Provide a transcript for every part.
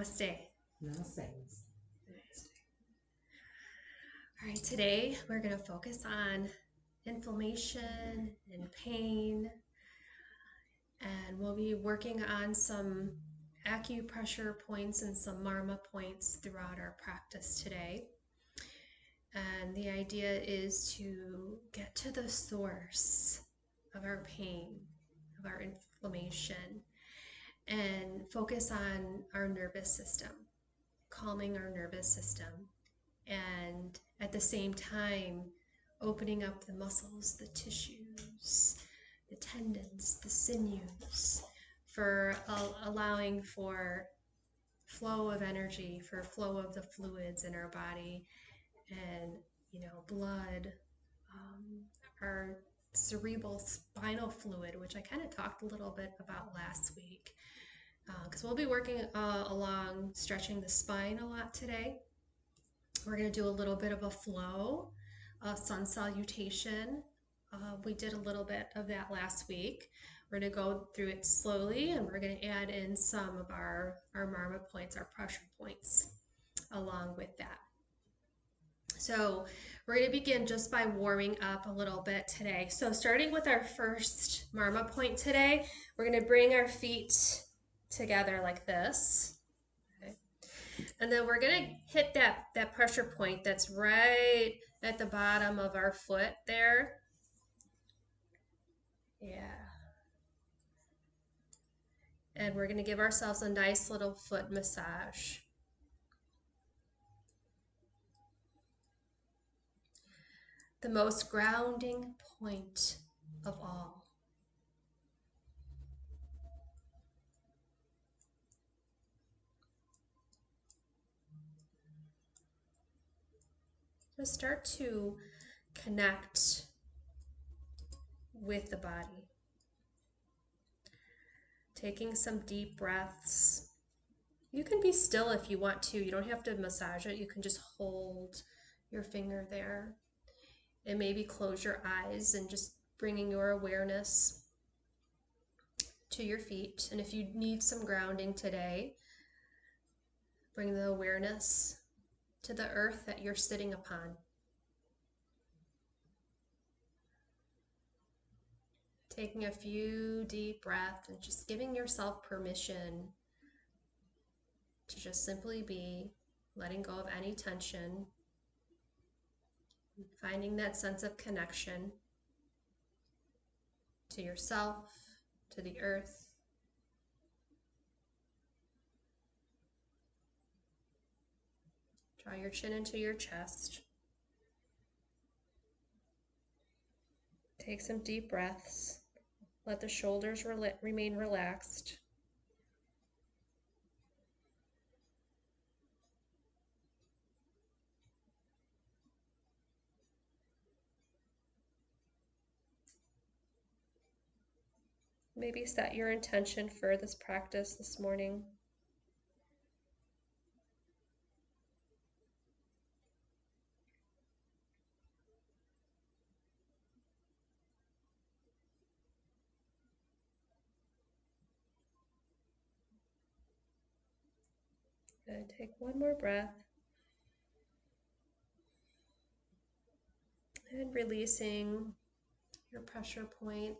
Namaste. Namaste. All right, today we're going to focus on inflammation and pain, and we'll be working on some acupressure points and some Marma points throughout our practice today. And the idea is to get to the source of our pain, of our inflammation, and focus on our nervous system, calming our nervous system, and at the same time opening up the muscles, the tissues, the tendons, the sinews, for allowing for flow of energy, for flow of the fluids in our body, and blood, our cerebral spinal fluid, which I kind of talked a little bit about last week, because we'll be working along stretching the spine a lot today. We're going to do a little bit of a flow, a sun salutation. We did a little bit of that last week. We're going to go through it slowly, and we're going to add in some of our Marma points, our pressure points, along with that. So we're going to begin just by warming up a little bit today. So starting with our first Marma point today, we're going to bring our feet together like this. Okay. And then we're going to hit that pressure point that's right at the bottom of our foot there. Yeah. And we're going to give ourselves a nice little foot massage. The most grounding point of all. Just start to connect with the body. Taking some deep breaths. You can be still if you want to. You don't have to massage it. You can just hold your finger there. And maybe close your eyes and just bringing your awareness to your feet. And if you need some grounding today, bring the awareness to the earth that you're sitting upon. Taking a few deep breaths and just giving yourself permission to just simply be, letting go of any tension, finding that sense of connection to yourself, to the earth. Draw your chin into your chest. Take some deep breaths. Let the shoulders remain relaxed. Maybe set your intention for this practice this morning. Good. Take one more breath. And releasing your pressure point.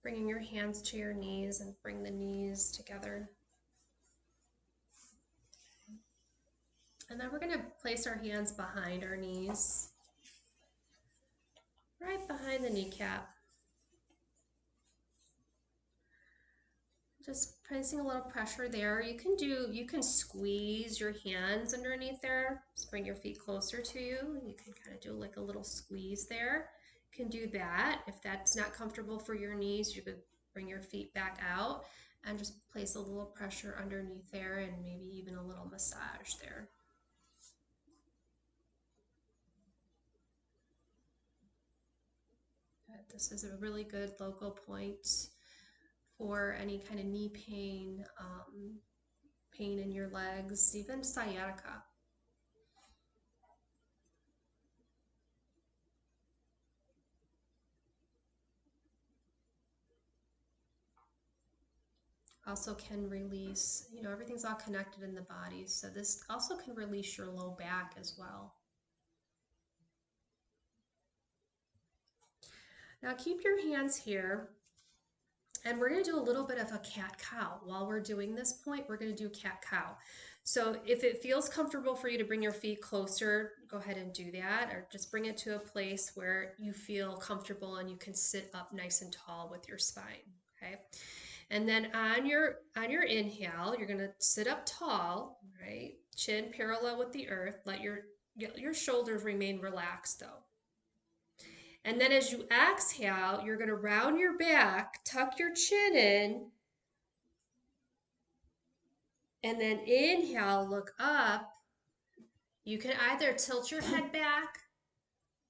Bringing your hands to your knees and bring the knees together. And then we're going to place our hands behind our knees, right behind the kneecap. Just placing a little pressure there. You can squeeze your hands underneath there. Just bring your feet closer to you. You can kind of do like a little squeeze there. You can do that. If that's not comfortable for your knees, you could bring your feet back out and just place a little pressure underneath there and maybe even a little massage there. This is a really good local point for any kind of knee pain, pain in your legs, even sciatica. also can release, you know, everything's all connected in the body. So this also can release your low back as well. Now keep your hands here. And we're going to do a little bit of a cat-cow. While we're doing this point, we're going to do cat-cow. So if it feels comfortable for you to bring your feet closer, go ahead and do that, or just bring it to a place where you feel comfortable and you can sit up nice and tall with your spine, okay? And then on your inhale, you're going to sit up tall, right? Chin parallel with the earth. Let your shoulders remain relaxed though. And then as you exhale, you're going to round your back, tuck your chin in, and then inhale, look up. You can either tilt your head back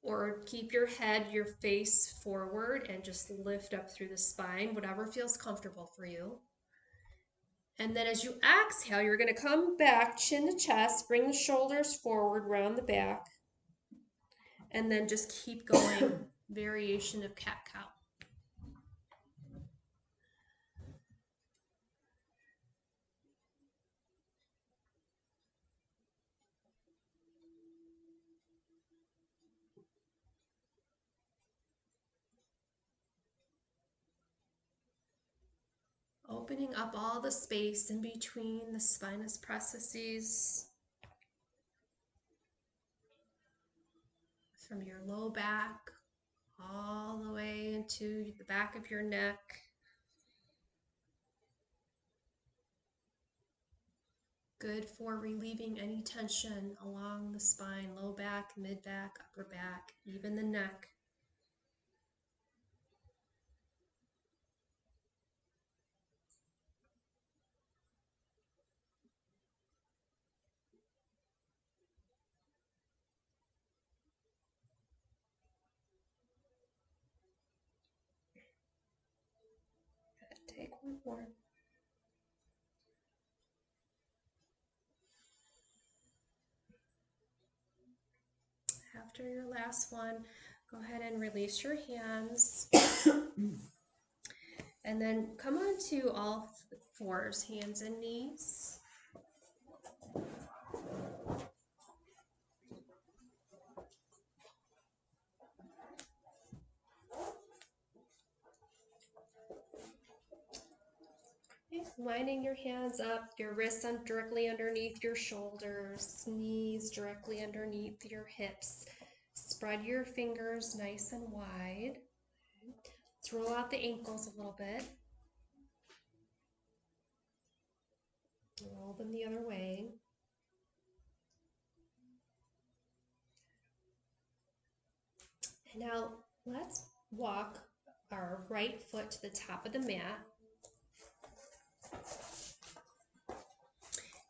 or keep your head, your face forward and just lift up through the spine, whatever feels comfortable for you. And then as you exhale, you're going to come back, chin to chest, bring the shoulders forward, round the back, and then just keep going. Variation of cat-cow. Opening up all the space in between the spinous processes from your low back all the way into the back of your neck. Good for relieving any tension along the spine, low back, mid back, upper back, even the neck. Take one more. After your last one, go ahead and release your hands. And then come on to all fours, hands and knees. Lining your hands up, your wrists directly underneath your shoulders, knees directly underneath your hips. Spread your fingers nice and wide. Let's roll out the ankles a little bit. Roll them the other way. And now let's walk our right foot to the top of the mat.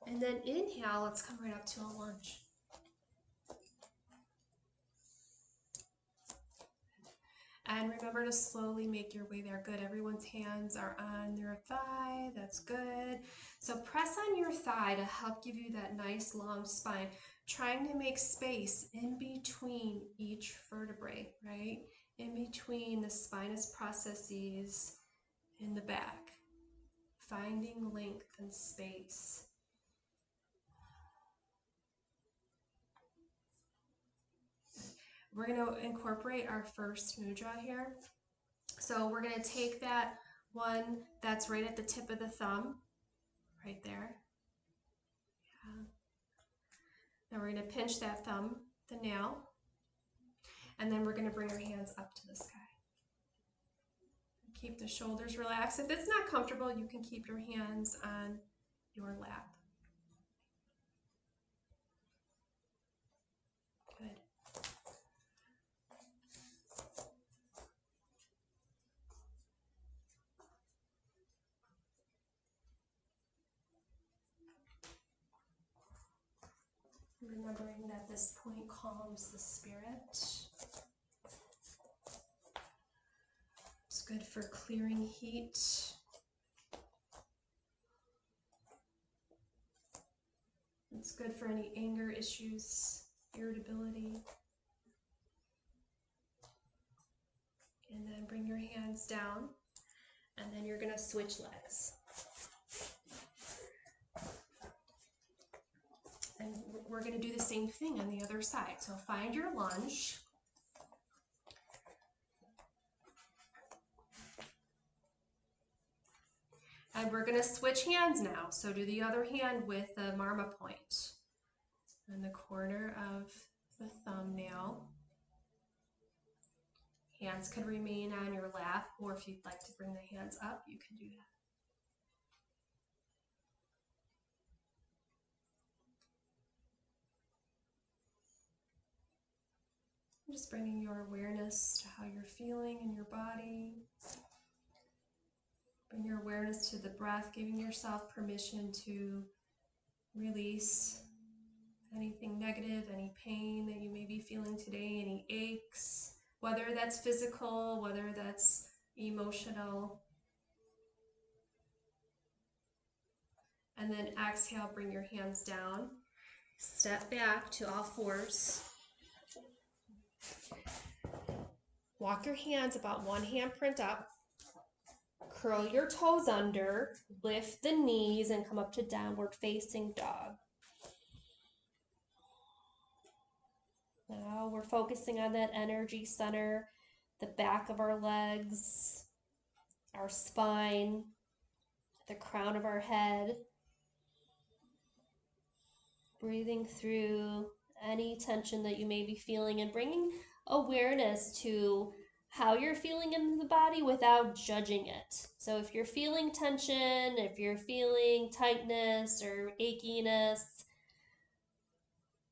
And then inhale, let's come right up to a lunge. And remember to slowly make your way there. Good. Everyone's hands are on their thigh. That's good. So press on your thigh to help give you that nice long spine, trying to make space in between each vertebrae, right? In between the spinous processes in the back. Finding length and space. We're going to incorporate our first mudra here. So we're going to take that one that's right at the tip of the thumb, right there. Yeah. Now we're going to pinch that thumb, the nail, and then we're going to bring our hands up to the sky. Keep the shoulders relaxed. If it's not comfortable, you can keep your hands on your lap. Good. Remembering that this point calms the spirit. It's good for clearing heat. It's good for any anger issues, irritability. And then bring your hands down, and then you're going to switch legs. And we're going to do the same thing on the other side. So find your lunge. And we're going to switch hands now. So do the other hand with the Marma point in the corner of the thumbnail. Hands can remain on your lap, or if you'd like to bring the hands up, you can do that. Just bringing your awareness to how you're feeling in your body. Bring your awareness to the breath, giving yourself permission to release anything negative, any pain that you may be feeling today, any aches, whether that's physical, whether that's emotional. And then exhale, bring your hands down. Step back to all fours. Walk your hands about one handprint up. Curl your toes under, lift the knees, and come up to downward facing dog. Now we're focusing on that energy center, the back of our legs, our spine, the crown of our head. Breathing through any tension that you may be feeling and bringing awareness to how you're feeling in the body without judging it. So if you're feeling tension, if you're feeling tightness or achiness,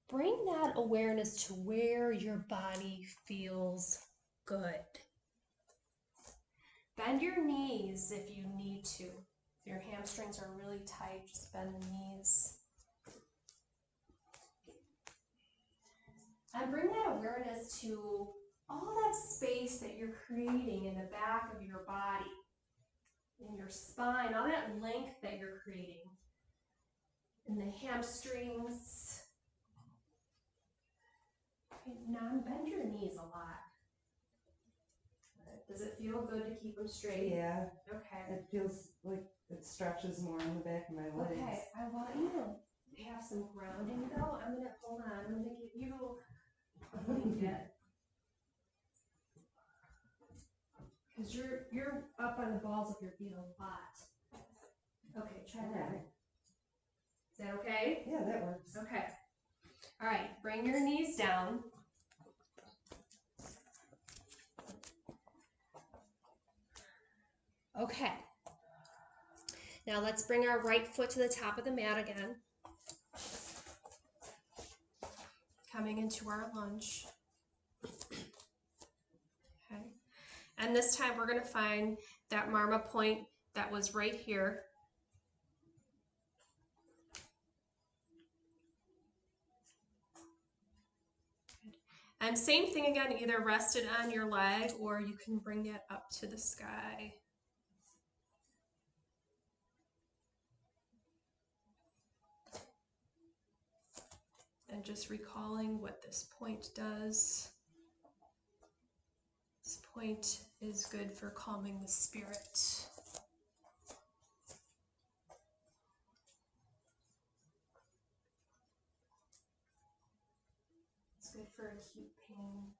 bring that awareness to where your body feels good. Bend your knees if you need to. If your hamstrings are really tight, just bend the knees. And bring that awareness to all that space that you're creating in the back of your body, in your spine, all that length that you're creating, in the hamstrings. Now bend your knees a lot. Does it feel good to keep them straight? Yeah. Okay. It feels like it stretches more on the back of my legs. Okay, I want you to have some grounding though. Hold on, I'm gonna give you a blanket. Because you're up on the balls of your feet a lot. Okay, try that. Right. Is that okay? Yeah, that works. Okay. All right, bring your knees down. Okay. Now let's bring our right foot to the top of the mat again. Coming into our lunge. Okay. And this time we're going to find that Marma point that was right here. And same thing again, either rest it on your leg or you can bring that up to the sky. And just recalling what this point does. This point is good for calming the spirit. It's good for acute pain,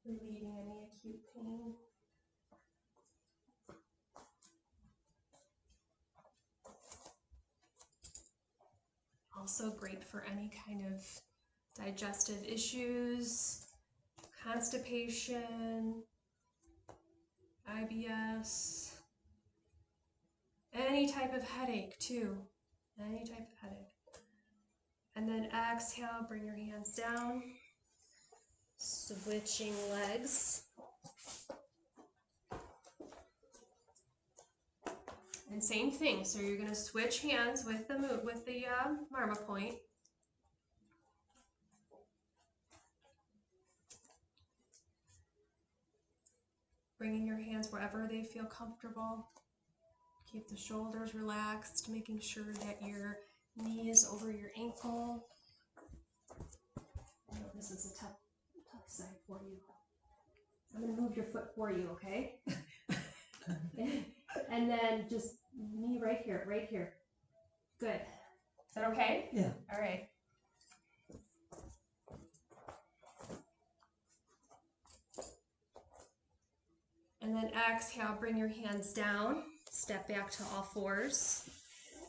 relieving any acute pain. Also great for any kind of digestive issues, constipation, IBS, any type of headache too, any type of headache. And then exhale, bring your hands down, switching legs. And same thing, so you're going to switch hands with the Marma point. Bringing your hands wherever they feel comfortable. Keep the shoulders relaxed, making sure that your knee is over your ankle. I know this is a tough side for you. I'm going to move your foot for you, okay? And then just knee right here, right here. Good. that okay? Yeah. All right. And then exhale, bring your hands down, step back to all fours.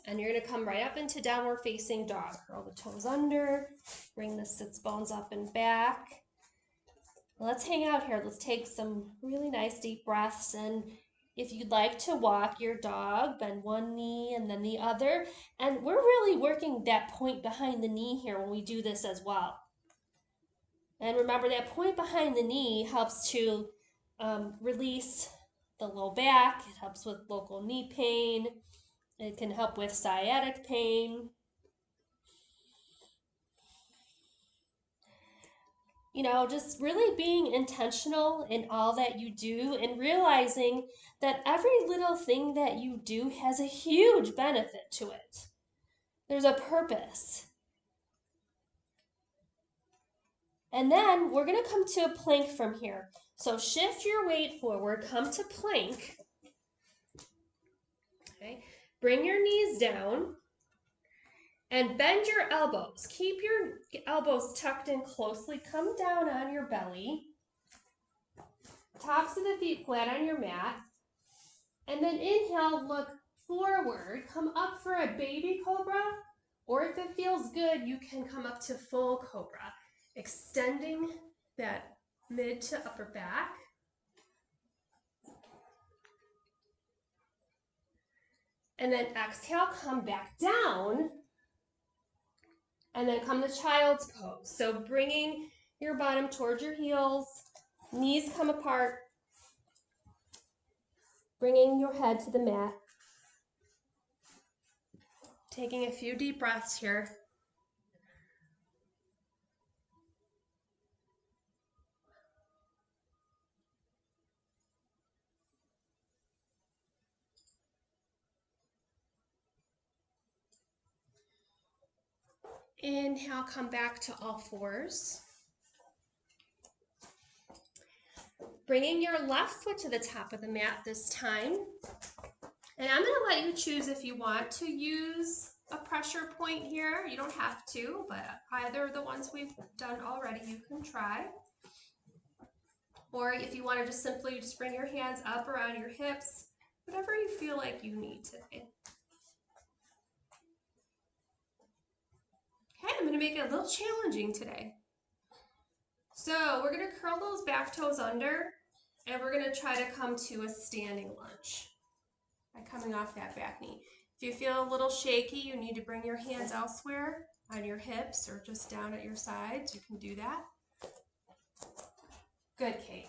And you're gonna come right up into downward facing dog. Curl the toes under, bring the sits bones up and back. Let's hang out here. Let's take some really nice deep breaths. And if you'd like to walk your dog, bend one knee and then the other. And we're really working that point behind the knee here when we do this as well. And remember, that point behind the knee helps to release the low back. It helps with local knee pain. It can help with sciatic pain. You know, just really being intentional in all that you do and realizing that every little thing that you do has a huge benefit to it. There's a purpose. And then we're going to come to a plank from here. So shift your weight forward, come to plank. Okay. Bring your knees down and bend your elbows. Keep your elbows tucked in closely. Come down on your belly. Tops of the feet flat on your mat. And then inhale, look forward. Come up for a baby cobra. Or if it feels good, you can come up to full cobra. Extending that mid to upper back. And then exhale, come back down. And then come to child's pose. So bringing your bottom towards your heels, knees come apart, bringing your head to the mat. Taking a few deep breaths here. Inhale, come back to all fours. Bringing your left foot to the top of the mat this time. And I'm going to let you choose if you want to use a pressure point here. You don't have to, but either of the ones we've done already, you can try. Or if you want to just simply just bring your hands up around your hips, whatever you feel like you need today. Okay, I'm going to make it a little challenging today. So we're going to curl those back toes under, and we're going to try to come to a standing lunge by coming off that back knee. If you feel a little shaky, you need to bring your hands elsewhere on your hips or just down at your sides. You can do that. Good, Kate.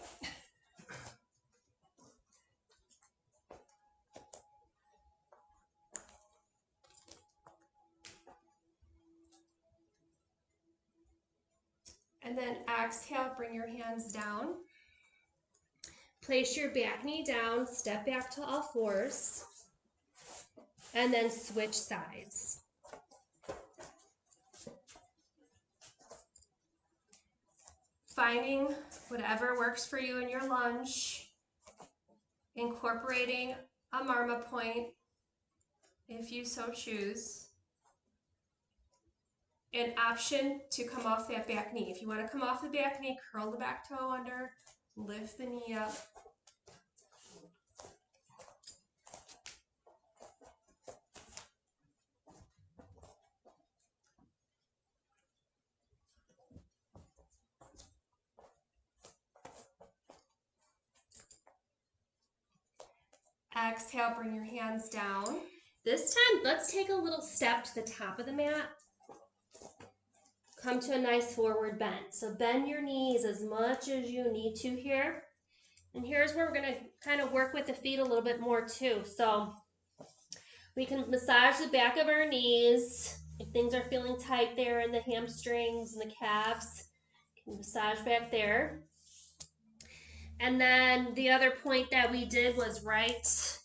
And then exhale, bring your hands down. Place your back knee down, step back to all fours, and then switch sides. Finding whatever works for you in your lunge, incorporating a Marma point if you so choose. An option to come off that back knee. If you want to come off the back knee, curl the back toe under, lift the knee up. Exhale, bring your hands down. This time, let's take a little step to the top of the mat. Come to a nice forward bend. So bend your knees as much as you need to here. And here's where we're going to kind of work with the feet a little bit more too. So we can massage the back of our knees. If things are feeling tight there in the hamstrings and the calves, you can massage back there. And then the other point that we did was right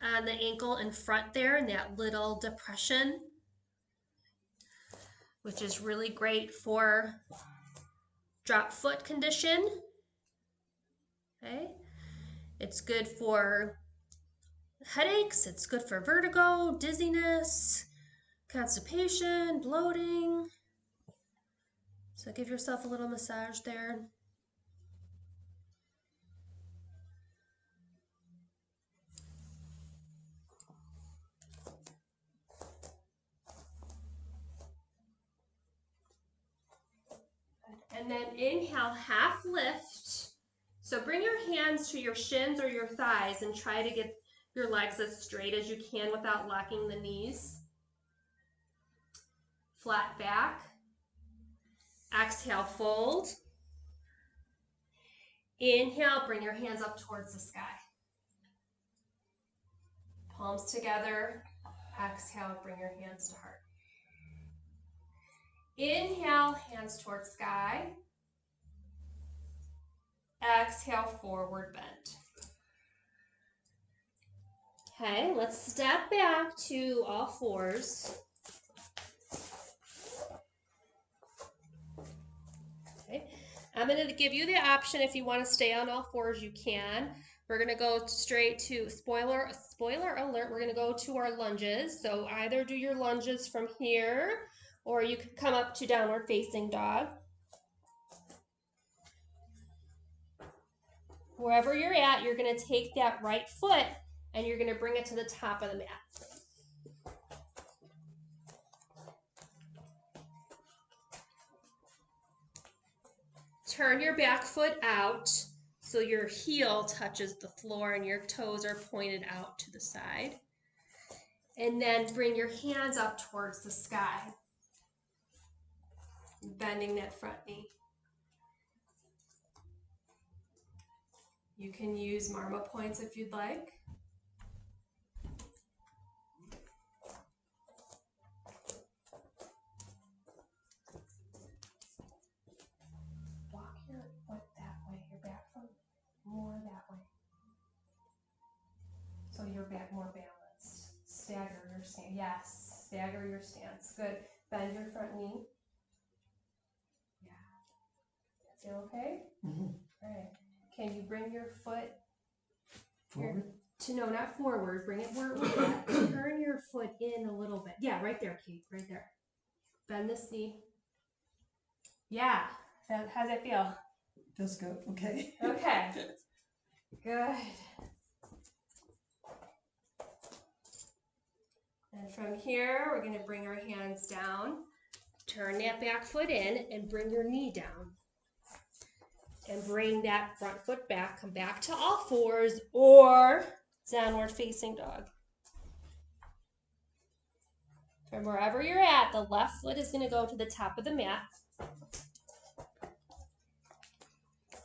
on the ankle in front there in that little depression, which is really great for drop foot condition. Okay, it's good for headaches, it's good for vertigo, dizziness, constipation, bloating. So give yourself a little massage there. And then inhale, half lift. So bring your hands to your shins or your thighs and try to get your legs as straight as you can without locking the knees. Flat back. Exhale, fold. Inhale, bring your hands up towards the sky. Palms together. Exhale, bring your hands to heart. Inhale, hands towards sky. Exhale, forward bend. Okay, let's step back to all fours. Okay, I'm going to give you the option if you want to stay on all fours, you can. We're going to go straight to spoiler alert. We're going to go to our lunges. So either do your lunges from here or you can come up to downward facing dog. Wherever you're at, you're going to take that right foot and you're going to bring it to the top of the mat. Turn your back foot out so your heel touches the floor and your toes are pointed out to the side. And then bring your hands up towards the sky, bending that front knee. You can use Marma points if you'd like. Walk your foot that way, your back foot more that way. So your back more balanced. Stagger your stance. Yes, stagger your stance. Good. Bend your front knee. Yeah. Feel okay? Mm-hmm. All right. Can you bring your foot forward? No, not forward. Bring it where it was at. Turn your foot in a little bit. Yeah, right there, Kate. Right there. Bend this knee. Yeah. How's it feel? Feels good. Okay. Okay. Good. And from here, we're going to bring our hands down. Turn that back foot in and bring your knee down. And bring that front foot back. Come back to all fours or downward facing dog. From wherever you're at, the left foot is going to go to the top of the mat.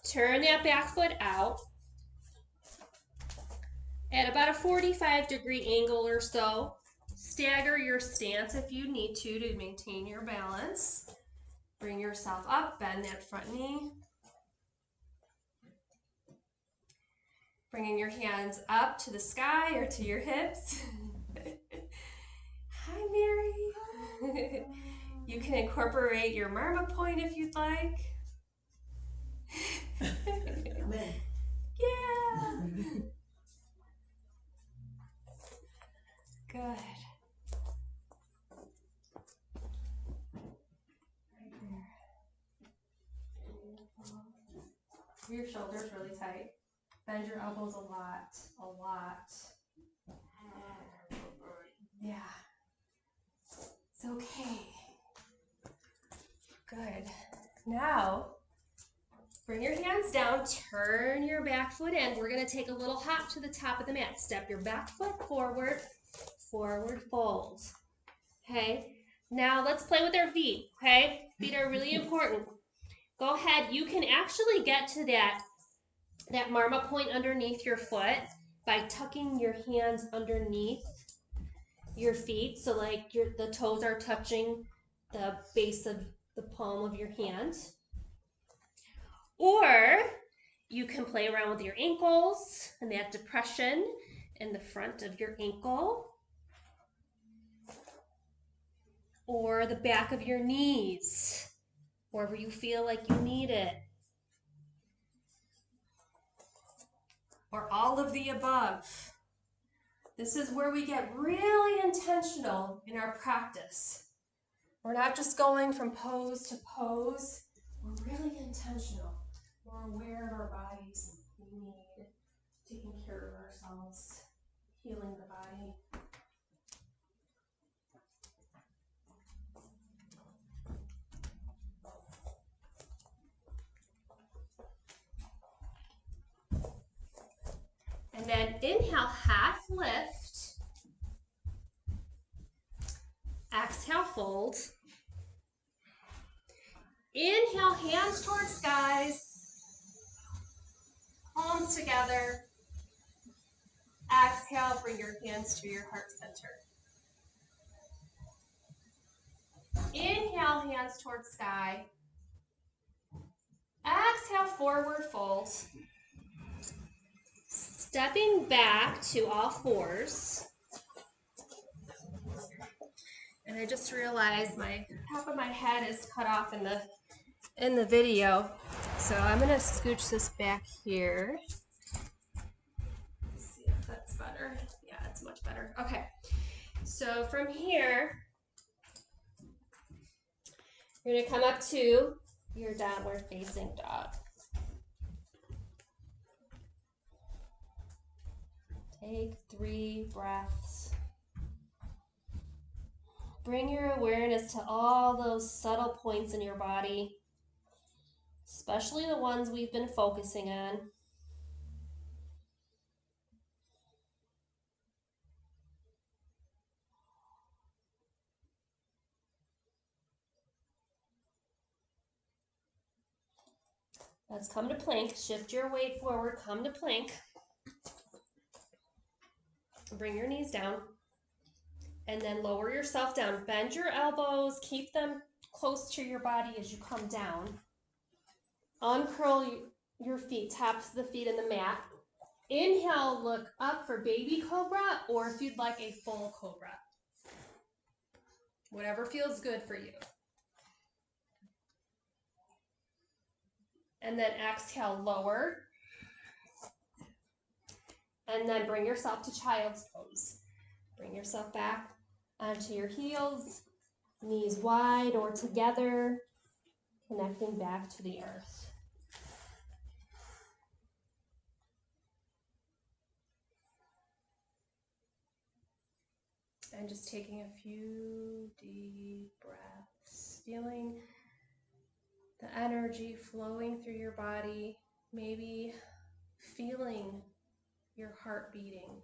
Turn that back foot out at about a 45-degree angle or so. Stagger your stance if you need to maintain your balance. Bring yourself up, bend that front knee. Bringing your hands up to the sky or to your hips. Hi, Mary. You can incorporate your Marma point if you'd like. I'm in. Yeah. Good. Right there. Your shoulders really tight. Bend your elbows a lot. Yeah. It's okay. Good. Now, bring your hands down, turn your back foot in. We're going to take a little hop to the top of the mat. Step your back foot forward, forward fold. Okay? Now let's play with our feet, okay? Feet are really important. Go ahead. You can actually get to that Marma point underneath your foot by tucking your hands underneath your feet. So like the toes are touching the base of the palm of your hand. Or you can play around with your ankles and that depression in the front of your ankle. Or the back of your knees, wherever you feel like you need it. Or all of the above. This is where we get really intentional in our practice. We're not just going from pose to pose. We're really intentional. We're aware of our bodies, we need, taking care of ourselves, healing the body. And then inhale, half lift. Exhale, fold. Inhale, hands towards skies. Palms together. Exhale, bring your hands to your heart center. Inhale, hands towards sky. Exhale, forward fold. Stepping back to all fours. And I just realized my top of my head is cut off in the video. So I'm gonna scooch this back here. Let's see if that's better. Yeah, it's much better. Okay. So from here, you're gonna come up to your downward facing dog. Take 3 breaths. Bring your awareness to all those subtle points in your body, especially the ones we've been focusing on. Let's come to plank. Shift your weight forward, come to plank. Bring your knees down. And then lower yourself down. Bend your elbows, keep them close to your body as you come down. Uncurl your feet, taps the feet in the mat. Inhale, look up for baby cobra, or if you'd like a full cobra. Whatever feels good for you. And then exhale, lower. And then bring yourself to child's pose. Bring yourself back onto your heels, knees wide or together, connecting back to the earth. And just taking a few deep breaths, feeling the energy flowing through your body, maybe feeling your heart beating.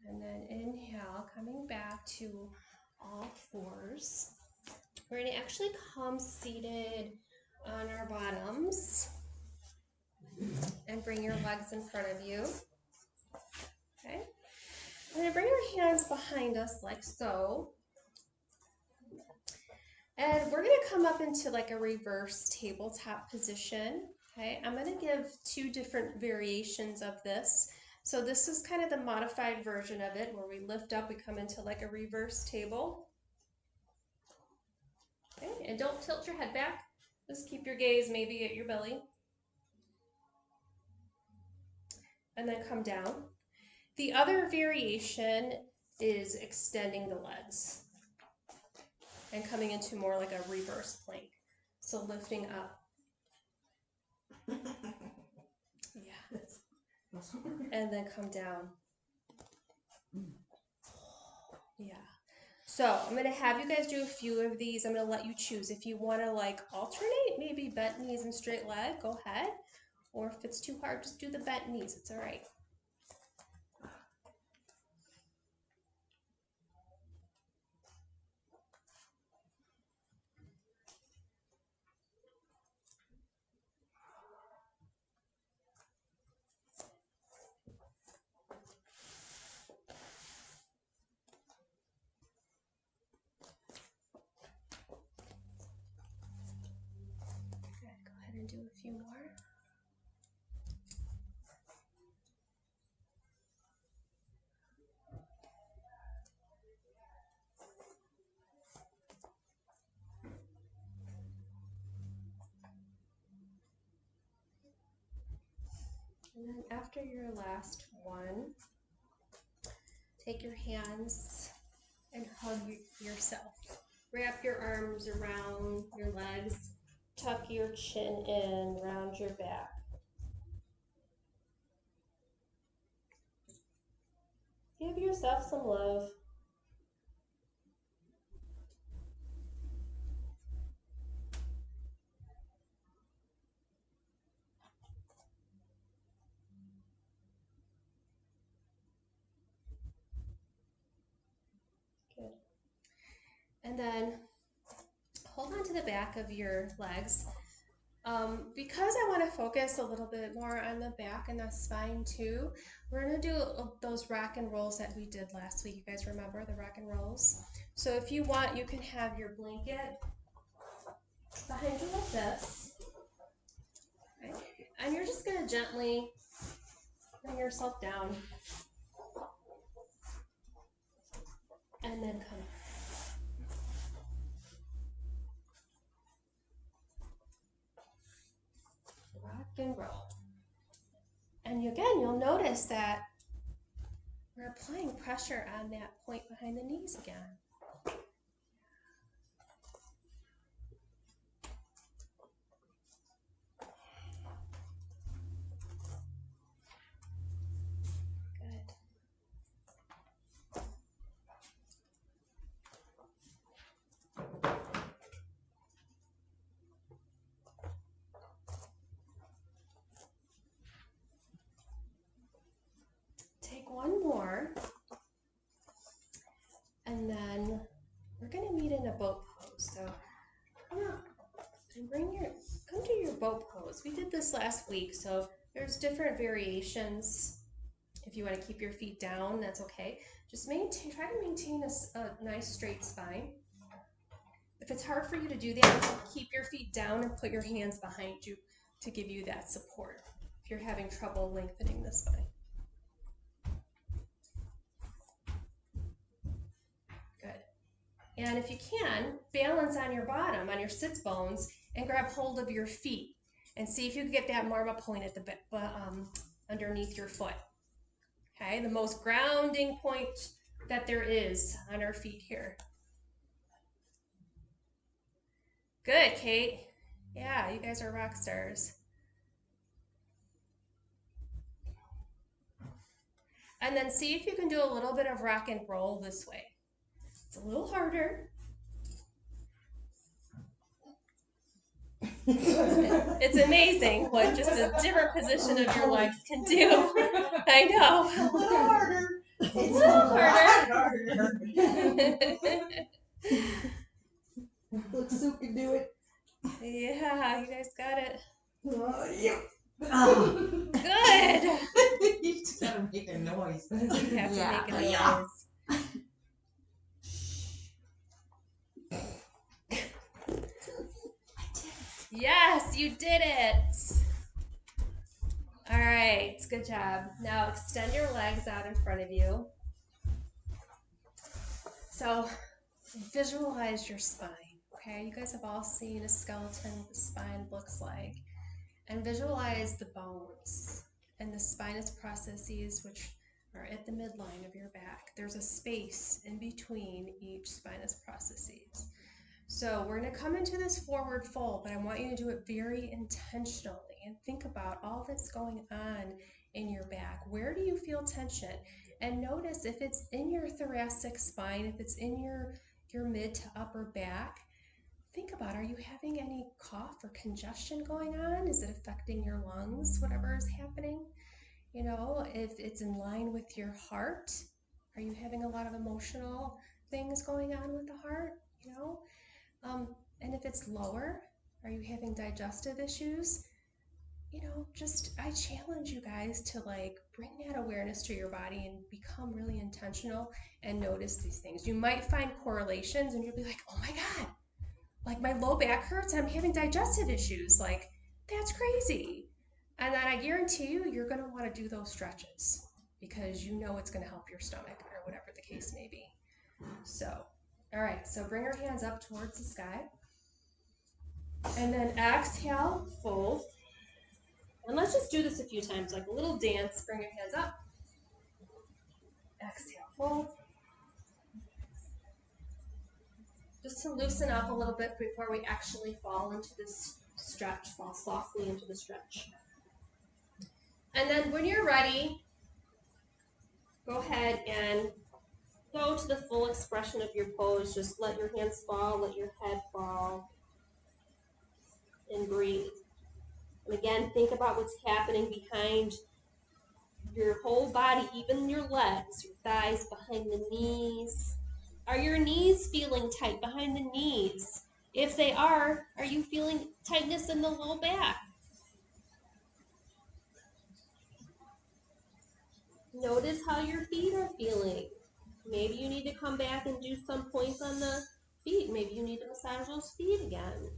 And then inhale, coming back to all fours. We're going to actually come seated on our bottoms and bring your legs in front of you. Okay. I'm going to bring our hands behind us like so. And we're going to come up into like a reverse tabletop position. Okay. I'm going to give 2 different variations of this. So this is kind of the modified version of it where we lift up, we come into like a reverse table. Okay, and don't tilt your head back. Just keep your gaze maybe at your belly. And then come down. The other variation is extending the legs and coming into more like a reverse plank. So lifting up. Yeah. And then come down. Yeah. So I'm going to have you guys do a few of these. I'm going to let you choose. If you want to like alternate, maybe bent knees and straight leg, go ahead. Or if it's too hard, just do the bent knees. It's all right. few more. And then after your last one, take your hands and hug yourself. Wrap your arms around your legs, tuck your chin in, round your back. Give yourself some love. Good. And then hold on to the back of your legs. Because I want to focus a little bit more on the back and the spine too, we're going to do those rock and rolls that we did last week. You guys remember the rock and rolls? So if you want, you can have your blanket behind you like this. Okay? And you're just going to gently bring yourself down and then come up. Rock and roll. And again, you'll notice that we're applying pressure on that point behind the knees again. Good. Take one more, and then we're going to meet in a boat pose. So come up and come to your boat pose. We did this last week, so there's different variations. If you want to keep your feet down, that's okay. Just try to maintain a nice straight spine. If it's hard for you to do that, keep your feet down and put your hands behind you to give you that support if you're having trouble lengthening the spine. Good. And if you can, balance on your bottom, on your sits bones, and grab hold of your feet and see if you can get that Marma point at the underneath your foot. Okay, the most grounding point that there is on our feet here. Good, Kate. Yeah, you guys are rock stars. And then see if you can do a little bit of rock and roll this way. It's a little harder. It's amazing what just a different position of your legs can do. I know. A little harder. It's a little harder. Looks Sue can do it. Yeah, you guys got it. Yeah. Good. You just gotta make a noise. You have to make a noise. Yeah. Yes, you did it. All right, good job. Now extend your legs out in front of you. So visualize your spine, okay? You guys have all seen a skeleton, what the spine looks like. And visualize the bones and the spinous processes which are at the midline of your back. There's a space in between each spinous processes. So we're going to come into this forward fold, but I want you to do it very intentionally and think about all that's going on in your back. Where do you feel tension? And notice if it's in your thoracic spine, if it's in your mid to upper back, think about, are you having any cough or congestion going on? Is it affecting your lungs, whatever is happening? You know, if it's in line with your heart, are you having a lot of emotional things going on with the heart? You know, and if it's lower, are you having digestive issues? You know, I challenge you guys to like bring that awareness to your body and become really intentional and notice these things. You might find correlations and you'll be like, oh my God, like my low back hurts and I'm having digestive issues. Like, That's crazy. And then I guarantee you, you're going to want to do those stretches because you know it's going to help your stomach or whatever the case may be. So, all right, so bring your hands up towards the sky. And then exhale, fold. And let's just do this a few times, like a little dance. Bring your hands up. Exhale, fold. Just to loosen up a little bit before we actually fall into this stretch, fall softly into the stretch. And then when you're ready, go ahead and go to the full expression of your pose. Just let your hands fall, let your head fall, and breathe. And again, think about what's happening behind your whole body, even your legs, your thighs, behind the knees. Are your knees feeling tight behind the knees? If they are you feeling tightness in the low back? Notice how your feet are feeling. Maybe you need to come back and do some points on the feet. Maybe you need to massage those feet again.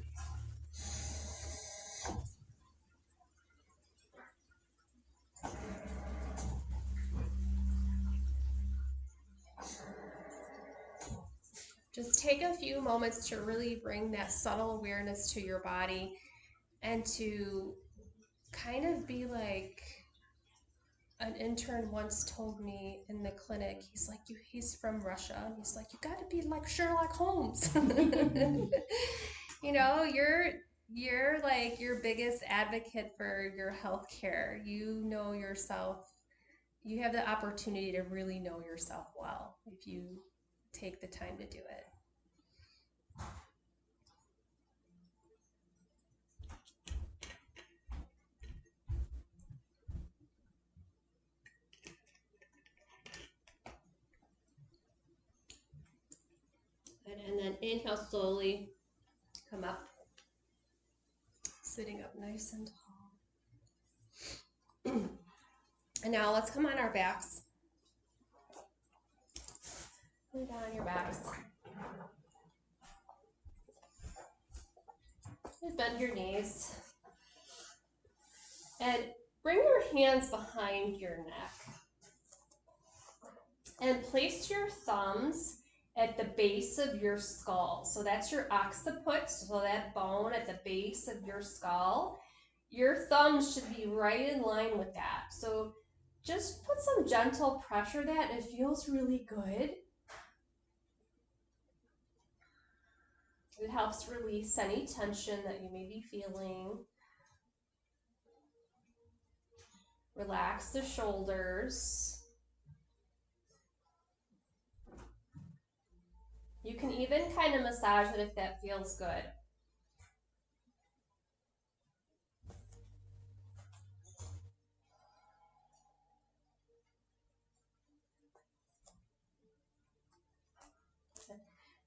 Just take a few moments to really bring that subtle awareness to your body and to kind of be like an intern once told me in the clinic. He's like, he's from Russia. He's like, you got to be like Sherlock Holmes. You know, you're like your biggest advocate for your health care. You know yourself. You have the opportunity to really know yourself well if you take the time to do it. And then inhale slowly, come up, sitting up nice and tall. And now let's come on our backs. Come down your backs. And bend your knees. And bring your hands behind your neck. And place your thumbs at the base of your skull. So that's your occiput, so that bone at the base of your skull. Your thumbs should be right in line with that. So just put some gentle pressure that. It feels really good. It helps release any tension that you may be feeling. Relax the shoulders. You can even kind of massage it if that feels good.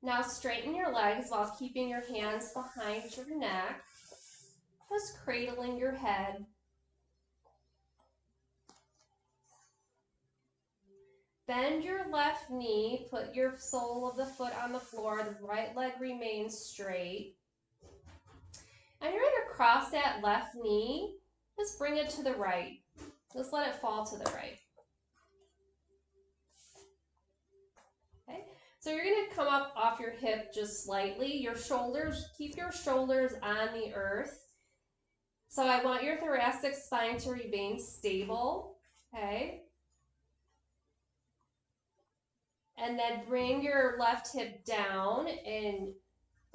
Now straighten your legs while keeping your hands behind your neck, just cradling your head. Bend your left knee, put your sole of the foot on the floor, the right leg remains straight. And you're going to cross that left knee, just bring it to the right. Just let it fall to the right. Okay, so you're going to come up off your hip just slightly. Your shoulders, keep your shoulders on the earth. So I want your thoracic spine to remain stable, okay? And then bring your left hip down and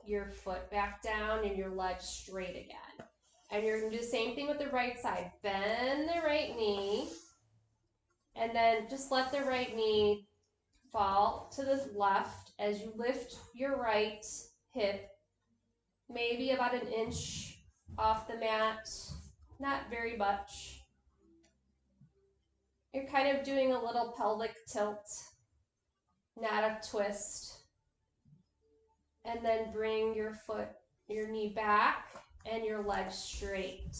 your foot back down and your leg straight again. And you're going to do the same thing with the right side. Bend the right knee and then just let the right knee fall to the left as you lift your right hip, maybe about an inch off the mat, not very much. You're kind of doing a little pelvic tilt, not a twist. And then bring your knee back and your leg straight.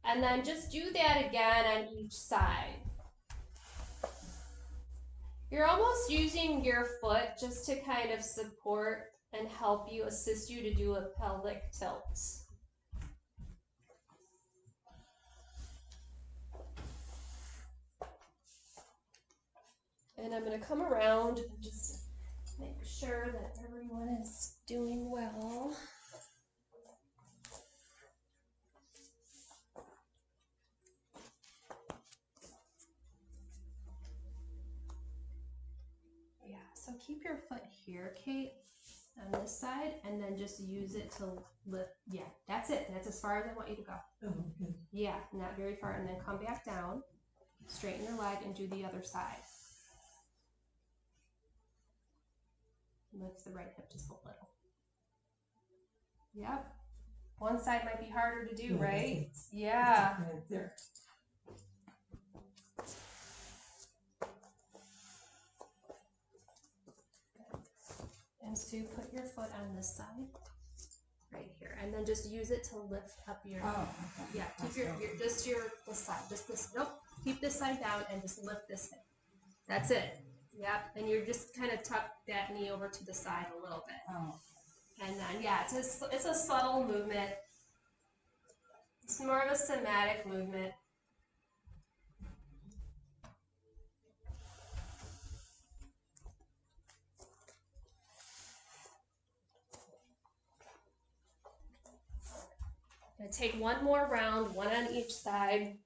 And then just do that again on each side. You're almost using your foot just to kind of support and help you, assist you to do a pelvic tilt. And I'm going to come around and just make sure that everyone is doing well. Yeah, so keep your foot here, Kate, on this side, and then just use it to lift. Yeah, that's it. That's as far as I want you to go. Oh, okay. Yeah, not very far. And then come back down, straighten your leg, and do the other side. Lift the right hip just a little. Yep. One side might be harder to do, right? Yeah. Right there. And Sue, put your foot on this side, right here, and then just use it to lift up your. Oh, okay. Yeah, keep your this side, just this. Nope, keep this side down and just lift this hip. That's it. Yep, and you're just kind of tuck that knee over to the side a little bit, Oh. and then yeah, it's a subtle movement. It's more of a somatic movement. Gonna take one more round, one on each side.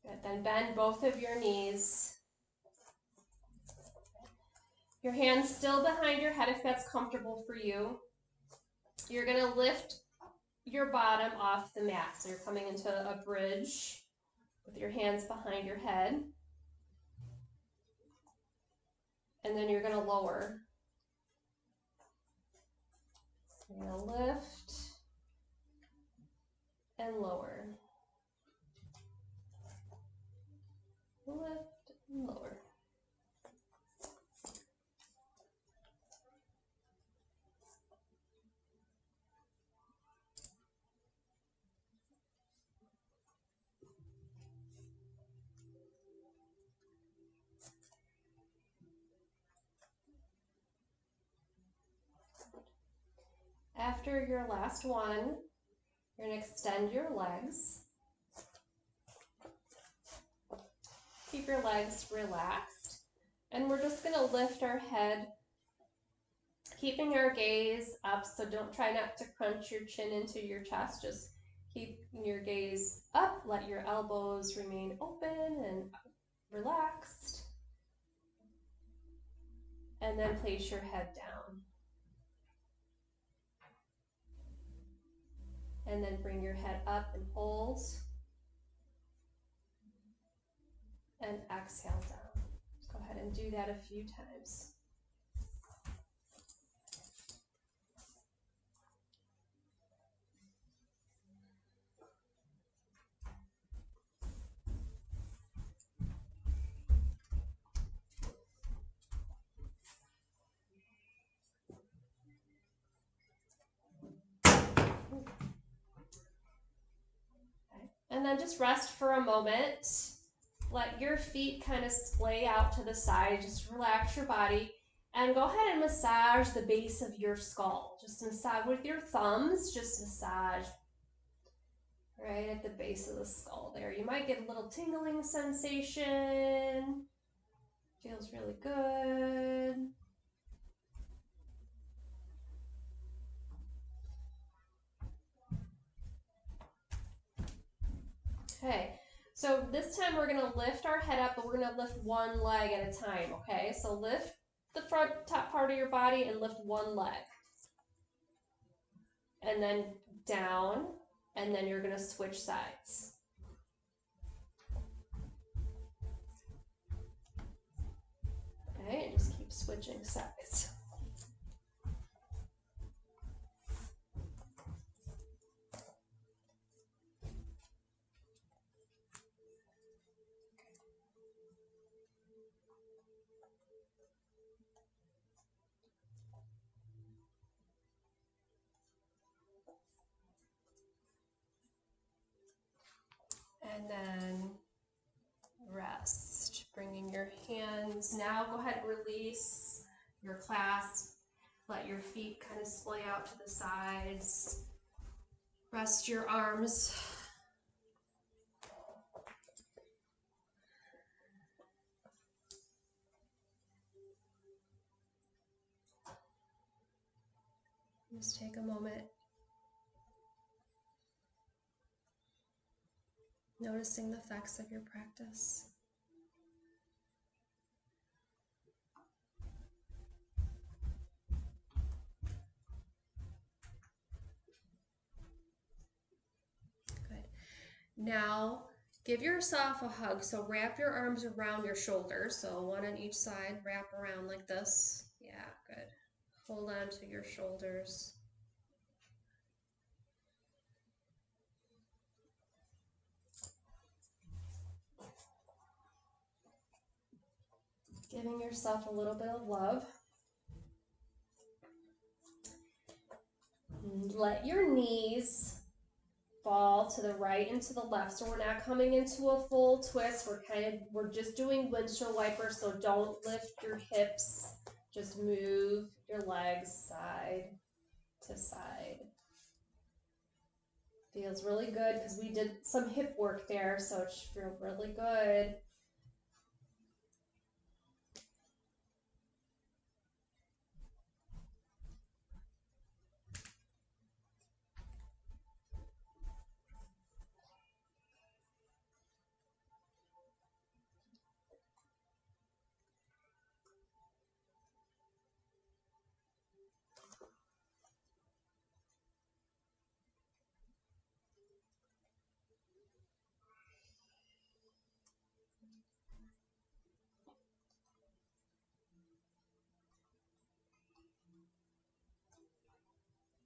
Good. Then bend both of your knees. Your hands still behind your head if that's comfortable for you. You're gonna lift your bottom off the mat. So you're coming into a bridge with your hands behind your head. And then you're gonna lower. You're gonna lift and lower. Lift and lower. After your last one, you're gonna extend your legs. Keep your legs relaxed. And we're just gonna lift our head, keeping our gaze up, so don't try not to crunch your chin into your chest. Just keep your gaze up, let your elbows remain open and relaxed. And then place your head down. And then bring your head up and hold. And exhale down. Let's go ahead and do that a few times. And then just rest for a moment. Let your feet kind of splay out to the side. Just relax your body. And go ahead and massage the base of your skull. Just massage with your thumbs. Just massage right at the base of the skull there. You might get a little tingling sensation. Feels really good. Okay, so this time we're gonna lift our head up, but we're gonna lift one leg at a time, okay? So lift the front top part of your body and lift one leg. And then down, and then you're gonna switch sides. Okay, and just keep switching sides. And then rest, bringing your hands. Now go ahead and release your clasp. Let your feet kind of splay out to the sides. Rest your arms. Just take a moment, noticing the effects of your practice. Good. Now, give yourself a hug. So wrap your arms around your shoulders. So one on each side, wrap around like this. Yeah, good. Hold on to your shoulders. Giving yourself a little bit of love. And let your knees fall to the right and to the left. So we're not coming into a full twist. We're just doing windshield wipers. So don't lift your hips. Just move your legs side to side. Feels really good because we did some hip work there, so it should feel really good.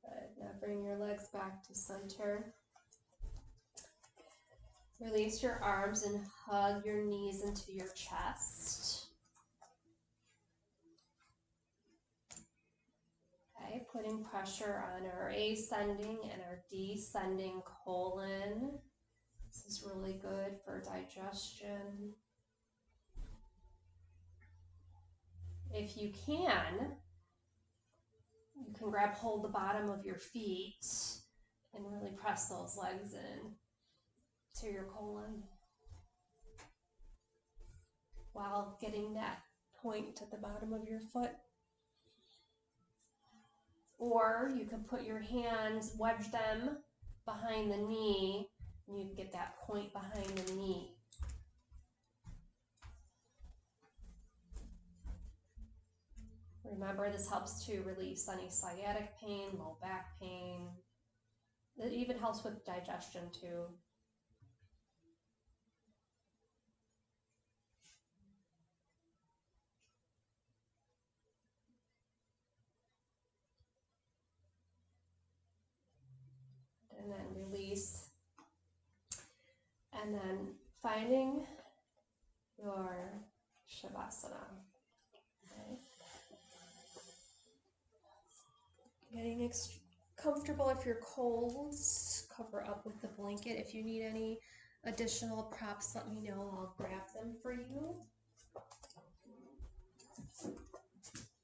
Good. Now bring your legs back to center. Release your arms and hug your knees into your chest. Okay, putting pressure on our ascending and our descending colon. This is really good for digestion. If you can hold the bottom of your feet and really press those legs in to your colon while getting that point at the bottom of your foot. Or you can put your hands, wedge them behind the knee, and you can get that point behind the knee. Remember, this helps to release any sciatic pain, low back pain. It even helps with digestion too. And then release. And then finding your Shavasana. Okay. Getting comfortable. If you're cold, cover up with the blanket. If you need any additional props, let me know. I'll grab them for you.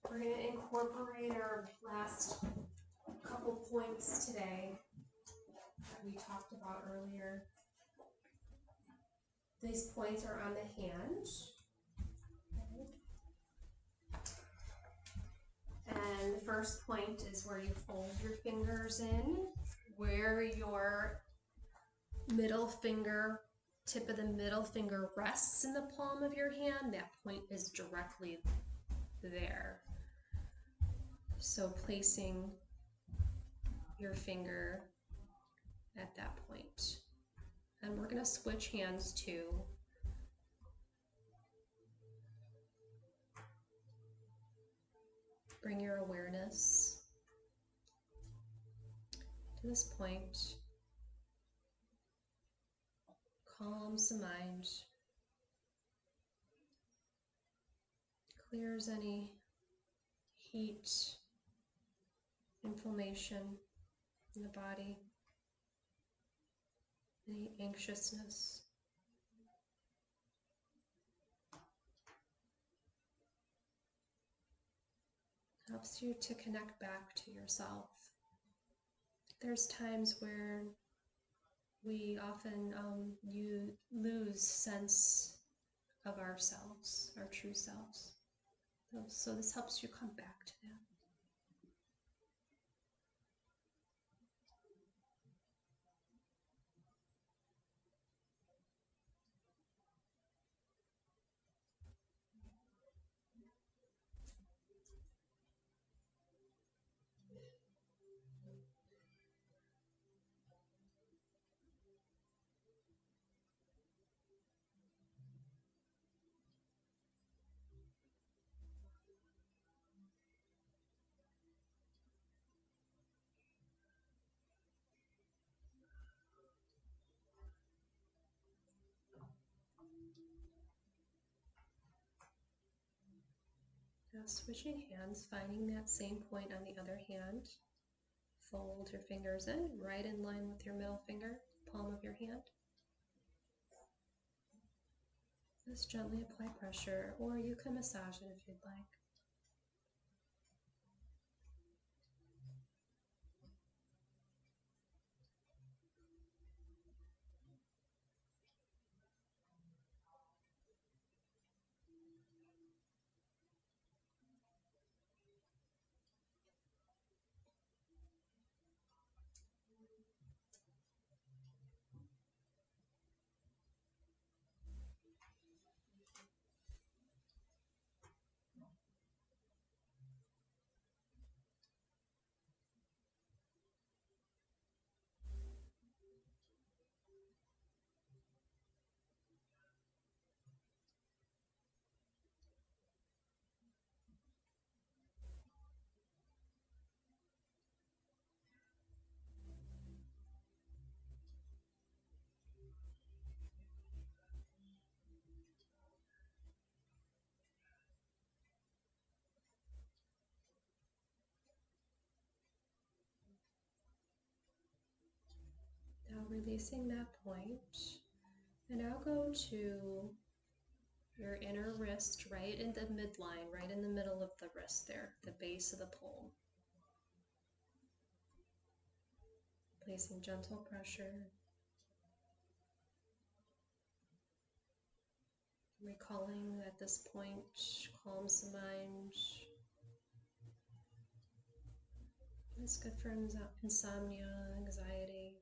We're going to incorporate our last couple points today that we talked about earlier. These points are on the hand. And the first point is where you fold your fingers in, where your middle finger, tip of the middle finger rests in the palm of your hand. That point is directly there. So placing your finger at that point. And we're going to switch hands too. Bring your awareness to this point. Calms the mind. Clears any heat, inflammation in the body, any anxiousness. Helps you to connect back to yourself. There's times where we often you lose sense of ourselves, our true selves. So this helps you come back to that. Now switching hands, finding that same point on the other hand. Fold your fingers in, right in line with your middle finger, palm of your hand. Just gently apply pressure, or you can massage it if you'd like. Now releasing that point, and now go to your inner wrist, right in the midline, right in the middle of the wrist there, the base of the palm. Placing gentle pressure. Recalling that this point calms the mind. It's good for insomnia, anxiety.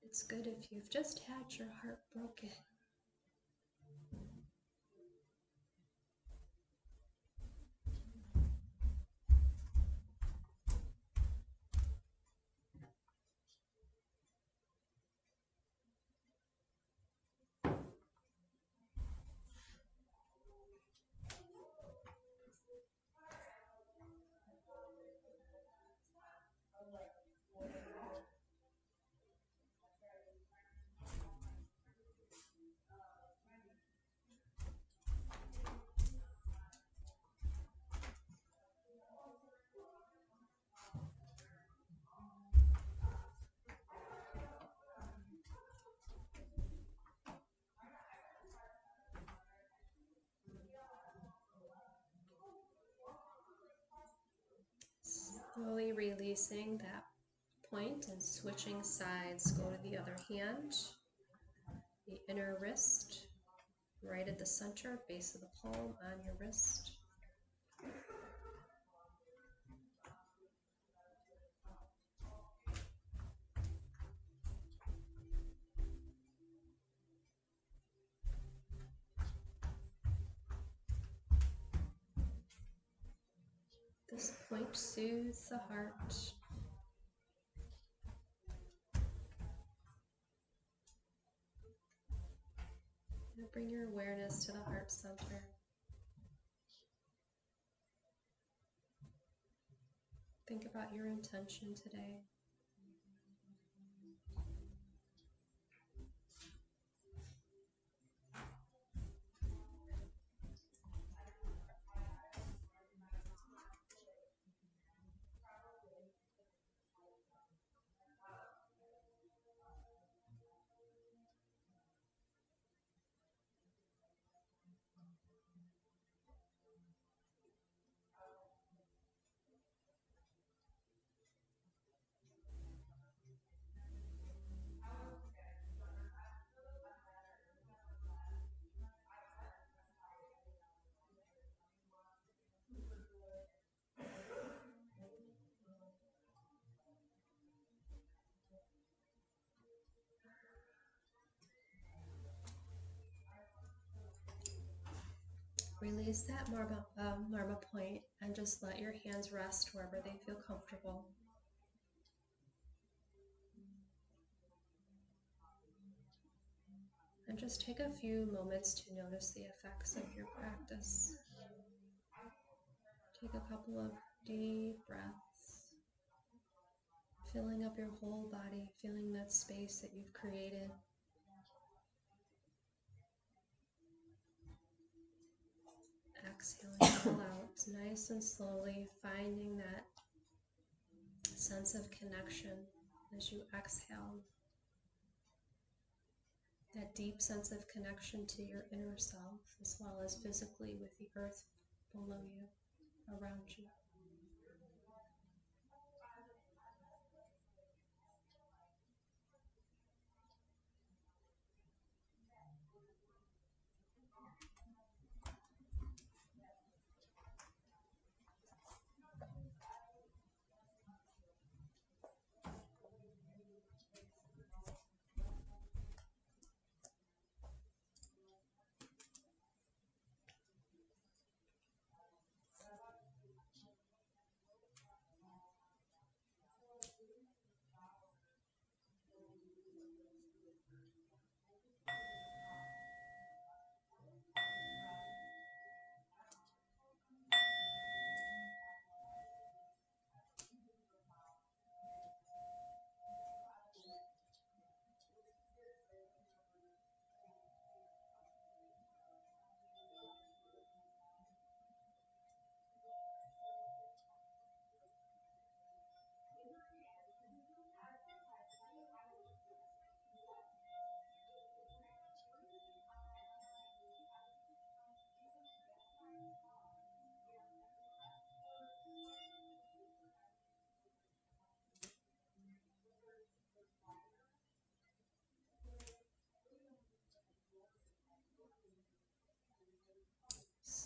It's good if you've just had your heart broken. Slowly releasing that point and switching sides. Go to the other hand, the inner wrist, right at the center, base of the palm on your wrist. This point soothes the heart. Now bring your awareness to the heart center. Think about your intention today. Release that marma point and just let your hands rest wherever they feel comfortable. And just take a few moments to notice the effects of your practice. Take a couple of deep breaths, filling up your whole body, feeling that space that you've created. Exhaling it all out, nice and slowly, finding that sense of connection as you exhale. That deep sense of connection to your inner self, as well as physically with the earth below you, around you.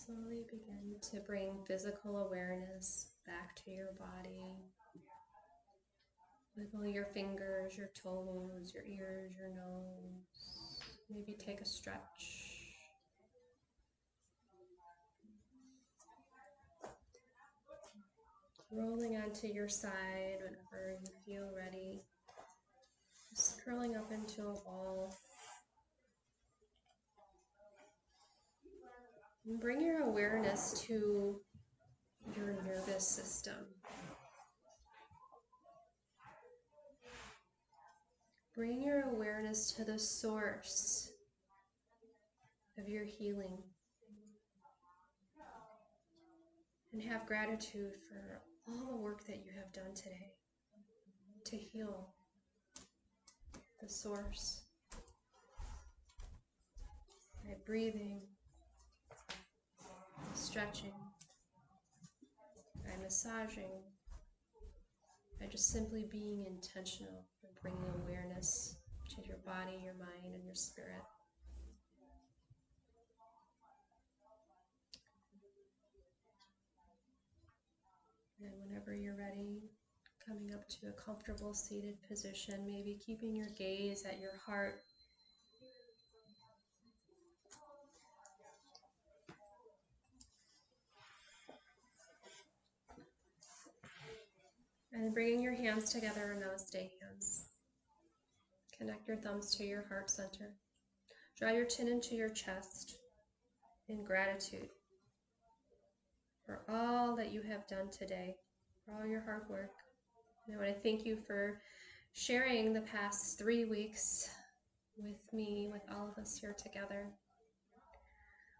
Slowly begin to bring physical awareness back to your body. Wiggle your fingers, your toes, your ears, your nose. Maybe take a stretch. Rolling onto your side whenever you feel ready. Just curling up into a ball. And bring your awareness to your nervous system. Bring your awareness to the source of your healing. And have gratitude for all the work that you have done today to heal the source. By breathing, by stretching, by massaging, by just simply being intentional and bringing awareness to your body, your mind, and your spirit. And whenever you're ready, coming up to a comfortable seated position, maybe keeping your gaze at your heart. And bringing your hands together in namaste hands. Connect your thumbs to your heart center. Draw your chin into your chest in gratitude for all that you have done today, for all your hard work. And I want to thank you for sharing the past 3 weeks with me, with all of us here together.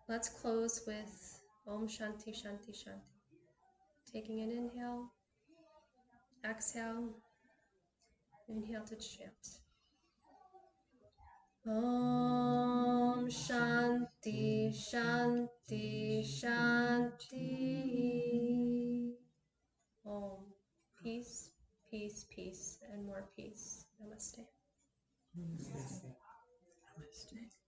Let's close with Om Shanti Shanti Shanti. Taking an inhale, exhale, inhale to chant. Om Shanti Shanti Shanti. Om. Peace, peace, peace, and more peace. Namaste. Namaste. Namaste.